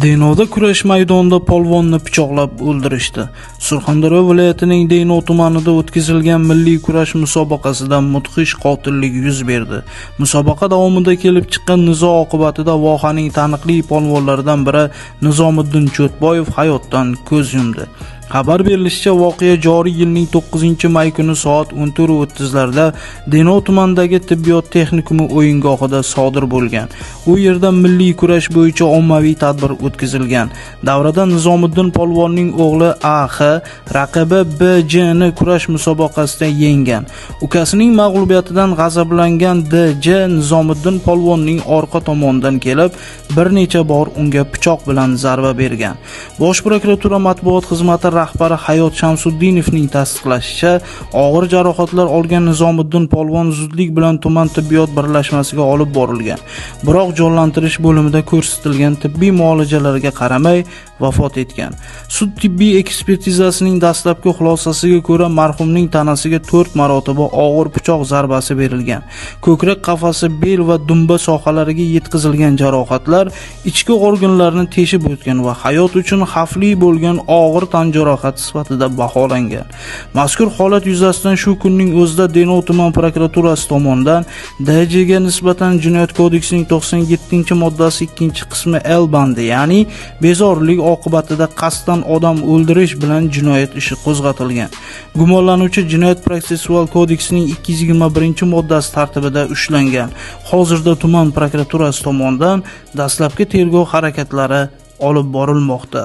Denovda kurash maydonida polvonni pichoqlab o'ldirishdi. Surxondaryo viloyatining Denov tumanida o'tkazilgan milliy kurash musobaqasida mudhish qotillik yuz berdi. Musobaqa davomida kelib chiqqan nizo oqibatida vohaning taniqli polvonlaridan biri Nizomiddin Cho'tboyev hayotdan ko'z yumdi. Xabar berilishicha, voqea joriy yilning 9-may kuni soat 14:30 larda Denov tumanidagi tibbiyot texnikumi o'yingohida sodir bo'lgan. U yerda milliy kurash bo'yicha ommaviy tadbir o'tkazilgan. Davrada Nizomiddin polvonning o'g'li A.X. raqibi B.J.ni kurash musobaqasida yenggan. Ukasining mag'lubiyatidan g'azablangan D.J. Nizomiddin polvonning orqa tomonidan kelib, bir necha bor unga pichoq bilan zarba bergan. Bosh prokuratura matbuot xizmati rahbari Hayot Shamsuddinovning tasdiqlashicha, og'ir jarohatlar olgan Nizomiddin polvon zudlik bilan tuman tibbiyot birlashmasiga olib borilgan. Biroq jonlantirish bo'limida ko'rsatilgan tibbiy muolajalarga qaramay vafot etgan. Sud tibbiy ekspertizasining dastlabki xulosasiga ko'ra, marhumning tanasiga 4 marotaba og'ir pichoq zarbasi berilgan. Ko'krak qafasi, bel va dumba sohalariga yetkazilgan jarohatlar ichki organlarni teshib o'tgan va hayot uchun xavfli bo'lgan og'ir tan jarohati sifatida baholangan. Mazkur holat yuzasidan shu kunning o'zida Denov tuman prokuraturasi tomonidan D.J.ga nisbatan Jinoyat kodeksining 97-moddasi 2-qismi L bandi, ya'ni bezorilik oqibatida qasddan odam o'ldirish bilan jinoyat ishi qo'zg'atilgan. Gumonlanuvchi Jinoyat protsessual kodeksining 221-moddasi tartibida ushlangan. Hozirda tuman prokuraturasi tomonidan dastlabki tergov harakatlari olib borilmoqda.